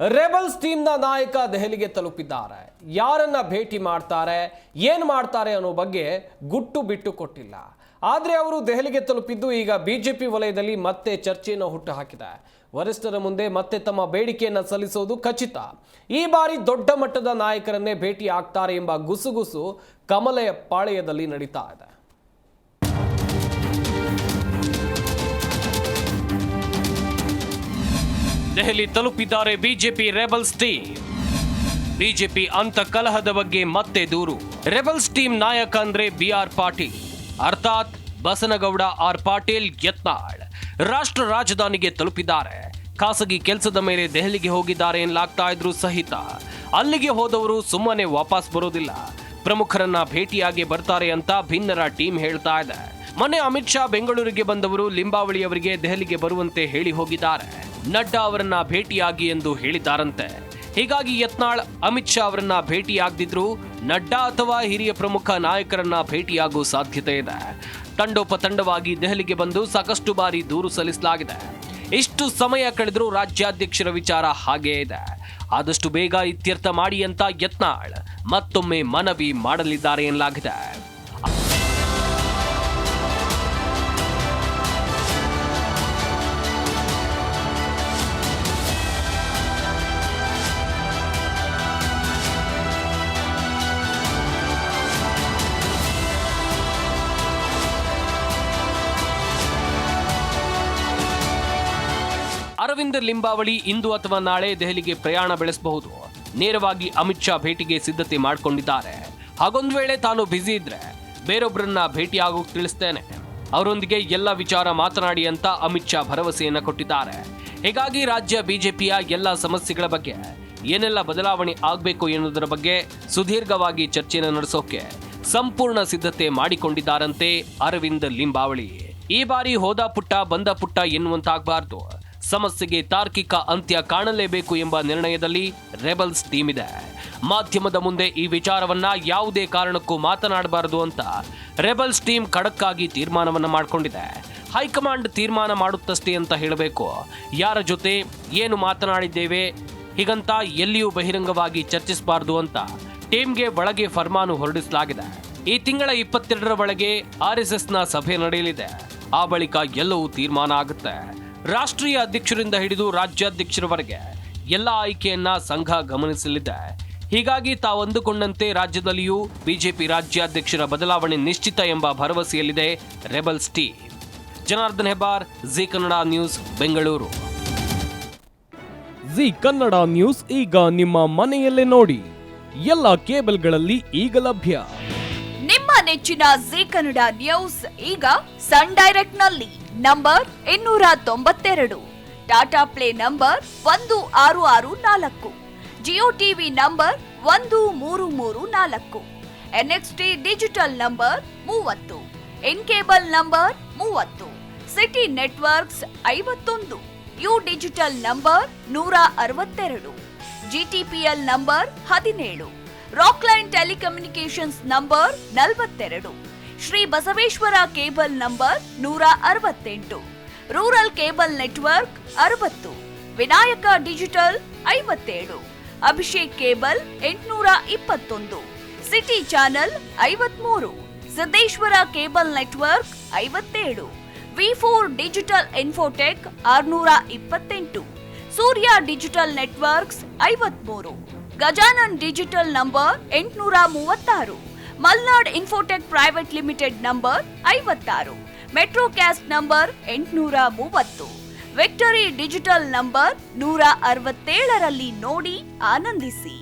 Rebels ಟೀಮ್ನ ನಾಯಕ ದೆಹಲಿಗೆ ತಲುಪಿದ್ದಾರೆ. ಯಾರನ್ನ ಭೇಟಿ ಮಾಡ್ತಾರೆ, ಏನು ಮಾಡ್ತಾರೆ ಅನ್ನೋ ಬಗ್ಗೆ ಗುಟ್ಟು ಬಿಟ್ಟು ಕೊಟ್ಟಿಲ್ಲ. ಆದರೆ ಅವರು ದೆಹಲಿಗೆ ತಲುಪಿದ್ದು ಈಗ ಬಿಜೆಪಿ ವಲಯದಲ್ಲಿ ಮತ್ತೆ ಚರ್ಚೆಯನ್ನು ಹುಟ್ಟುಹಾಕಿದೆ. ವರಿಷ್ಠರ ಮುಂದೆ ಮತ್ತೆ ತಮ್ಮ ಬೇಡಿಕೆಯನ್ನು ಸಲ್ಲಿಸೋದು ಖಚಿತ. ಈ ಬಾರಿ ದೊಡ್ಡ ಮಟ್ಟದ ನಾಯಕರನ್ನೇ ಭೇಟಿ ಆಗ್ತಾರೆ ಎಂಬ ಗುಸುಗುಸು ಕಮಲೆಯ ಪಾಳೆಯದಲ್ಲಿ ನಡೀತಾ ಇದೆ. ದೆಹಲಿ ತಲುಪಿದ್ದಾರೆ ಬಿಜೆಪಿ ರೆಬಲ್ಸ್ ಟೀಮ್. ಬಿಜೆಪಿ ಅಂತ ಕಲಹದ ಬಗ್ಗೆ ಮತ್ತೆ ದೂರು. ರೆಬಲ್ಸ್ ಟೀಮ್ ನಾಯಕ ಅಂದ್ರೆ ಬಿಆರ್ ಪಾಟೀಲ್, ಅರ್ಥಾತ್ ಬಸನಗೌಡ ಆರ್ ಪಾಟೀಲ್ ಯತ್ನಾಳ್ ರಾಷ್ಟ್ರ ರಾಜಧಾನಿಗೆ ತಲುಪಿದ್ದಾರೆ. ಖಾಸಗಿ ಕೆಲಸದ ಮೇಲೆ ದೆಹಲಿಗೆ ಹೋಗಿದ್ದಾರೆ ಎನ್ನಲಾಗ್ತಾ ಇದ್ರು ಸಹಿತ ಅಲ್ಲಿಗೆ ಹೋದವರು ಸುಮ್ಮನೆ ವಾಪಸ್ ಬರೋದಿಲ್ಲ. ಪ್ರಮುಖರನ್ನ ಭೇಟಿಯಾಗಿ ಬರ್ತಾರೆ ಅಂತ ಭಿನ್ನರ ಟೀಮ್ ಹೇಳ್ತಾ ಇದೆ. ಮೊನ್ನೆ ಅಮಿತ್ ಶಾ ಬೆಂಗಳೂರಿಗೆ ಬಂದವರು ಲಿಂಬಾವಳಿ ಅವರಿಗೆ ದೆಹಲಿಗೆ ಬರುವಂತೆ ಹೇಳಿ ಹೋಗಿದ್ದಾರೆ. ನಡ್ಡಾ ಅವರನ್ನ ಭೇಟಿಯಾಗಿ ಎಂದು ಹೇಳಿದ್ದಾರಂತೆ. ಹೀಗಾಗಿ ಯತ್ನಾಳ್ ಅಮಿತ್ ಶಾ ಅವರನ್ನ ಭೇಟಿಯಾಗದಿದ್ರು ನಡ್ಡಾ ಅಥವಾ ಹಿರಿಯ ಪ್ರಮುಖ ನಾಯಕರನ್ನ ಭೇಟಿಯಾಗುವ ಸಾಧ್ಯತೆ ಇದೆ. ತಂಡೋಪತಂಡವಾಗಿ ದೆಹಲಿಗೆ ಬಂದು ಸಾಕಷ್ಟು ಬಾರಿ ದೂರು ಸಲ್ಲಿಸಲಾಗಿದೆ. ಇಷ್ಟು ಸಮಯ ಕಳೆದರೂ ರಾಜ್ಯಾಧ್ಯಕ್ಷರ ವಿಚಾರ ಹಾಗೇ ಇದೆ. ಆದಷ್ಟು ಬೇಗ ಇತ್ಯರ್ಥ ಮಾಡಿ ಅಂತ ಯತ್ನಾಳ್ ಮತ್ತೊಮ್ಮೆ ಮನವಿ ಮಾಡಲಿದ್ದಾರೆ ಎನ್ನಲಾಗಿದೆ. ಅರವಿಂದ್ ಲಿಂಬಾವಳಿ ಇಂದು ಅಥವಾ ನಾಳೆ ದೆಹಲಿಗೆ ಪ್ರಯಾಣ ಬೆಳೆಸಬಹುದು. ನೇರವಾಗಿ ಅಮಿತ್ ಶಾ ಭೇಟಿಗೆ ಸಿದ್ಧತೆ ಮಾಡಿಕೊಂಡಿದ್ದಾರೆ. ಹಾಗೊಂದು ವೇಳೆ ತಾನು ಬ್ಯುಸಿ ಇದ್ರೆ ಬೇರೊಬ್ಬರನ್ನ ಭೇಟಿಯಾಗೋಕೆ ತಿಳಿಸ್ತೇನೆ, ಅವರೊಂದಿಗೆ ಎಲ್ಲ ವಿಚಾರ ಮಾತನಾಡಿ ಅಂತ ಅಮಿತ್ ಶಾ ಭರವಸೆಯನ್ನ ಕೊಟ್ಟಿದ್ದಾರೆ. ಹೀಗಾಗಿ ರಾಜ್ಯ ಬಿಜೆಪಿಯ ಎಲ್ಲ ಸಮಸ್ಯೆಗಳ ಬಗ್ಗೆ ಏನೆಲ್ಲ ಬದಲಾವಣೆ ಆಗಬೇಕು ಎನ್ನುವುದರ ಬಗ್ಗೆ ಸುದೀರ್ಘವಾಗಿ ಚರ್ಚೆಯನ್ನು ನಡೆಸೋಕೆ ಸಂಪೂರ್ಣ ಸಿದ್ಧತೆ ಮಾಡಿಕೊಂಡಿದ್ದಾರಂತೆ ಅರವಿಂದ್ ಲಿಂಬಾವಳಿ. ಈ ಬಾರಿ ಹೋದ ಪುಟ್ಟ ಬಂದ ಪುಟ್ಟ ಎನ್ನುವಂತಾಗಬಾರ್ದು, ಸಮಸ್ಯೆಗೆ ತಾರ್ಕಿಕ ಅಂತ್ಯ ಕಾಣಲೇಬೇಕು ಎಂಬ ನಿರ್ಣಯದಲ್ಲಿ ರೆಬಲ್ಸ್ ಟೀಮ್ ಇದೆ. ಮಾಧ್ಯಮದ ಮುಂದೆ ಈ ವಿಚಾರವನ್ನ ಯಾವುದೇ ಕಾರಣಕ್ಕೂ ಮಾತನಾಡಬಾರದು ಅಂತ ರೆಬಲ್ಸ್ ಟೀಮ್ ಖಡಕ್ಕಾಗಿ ತೀರ್ಮಾನವನ್ನ ಮಾಡಿಕೊಂಡಿದೆ. ಹೈಕಮಾಂಡ್ ತೀರ್ಮಾನ ಮಾಡುತ್ತಷ್ಟೇ ಅಂತ ಹೇಳಬೇಕು. ಯಾರ ಜೊತೆ ಏನು ಮಾತನಾಡಿದ್ದೇವೆ ಹೀಗಂತ ಎಲ್ಲಿಯೂ ಬಹಿರಂಗವಾಗಿ ಚರ್ಚಿಸಬಾರದು ಅಂತ ಟೀಮ್ಗೆ ಒಳಗೆ ಫರ್ಮಾನು ಹೊರಡಿಸಲಾಗಿದೆ. ಈ ತಿಂಗಳ 22ರ ಒಳಗೆ RSSನ ಸಭೆ ನಡೆಯಲಿದೆ. ಆ ಬಳಿಕ ಎಲ್ಲವೂ ತೀರ್ಮಾನ ಆಗುತ್ತೆ. ರಾಷ್ಟ್ರೀಯ ಅಧ್ಯಕ್ಷರಿಂದ ಹಿಡಿದು ರಾಜ್ಯಾಧ್ಯಕ್ಷರವರೆಗೆ ಎಲ್ಲ ಆಯ್ಕೆಯನ್ನ ಸಂಘ ಗಮನಿಸಲಿದೆ. ಹೀಗಾಗಿ ತಾವು ಅಂದುಕೊಂಡಂತೆ ರಾಜ್ಯದಲ್ಲಿಯೂ ಬಿಜೆಪಿ ರಾಜ್ಯಾಧ್ಯಕ್ಷರ ಬದಲಾವಣೆ ನಿಶ್ಚಿತ ಎಂಬ ಭರವಸೆಯಲ್ಲಿದೆ rebels team. Janardhan Hebbar, Zee Kannada news, Bengaluru. Zee Kannada news ಈಗ ನಿಮ್ಮ ಮನೆಯಲ್ಲೇ ನೋಡಿ. ಎಲ್ಲ ಕೇಬಲ್ಗಳಲ್ಲಿ ಈಗ ಲಭ್ಯ. ನಿಮ್ಮ ನೆಚ್ಚಿನ ಜಿ ಕನ್ನಡ ನ್ಯೂಸ್ ಈಗ ಸನ್ ಡೈರೆಕ್ಟ್ ನಲ್ಲಿ number 292, Tata play number 1664, Jio TV number 1334, NXT digital number 30, in cable number 30, city networks 51, U digital number 162, GTPL number 17, Rockline telecommunications number 42, Shri Basaveshwara cable number 168, rural cable network 60, Vinayaka digital 57, Abhishek cable 821, city channel 53, Siddeshwara cable network 57, V4 digital Infotech 628, Surya digital networks 53, Gajanan digital number 836, Malnad infotech private limited number 56, metrocast number 830, victory digital number 167ರಲ್ಲಿ ನೋಡಿ ಆನಂದಿಸಿ.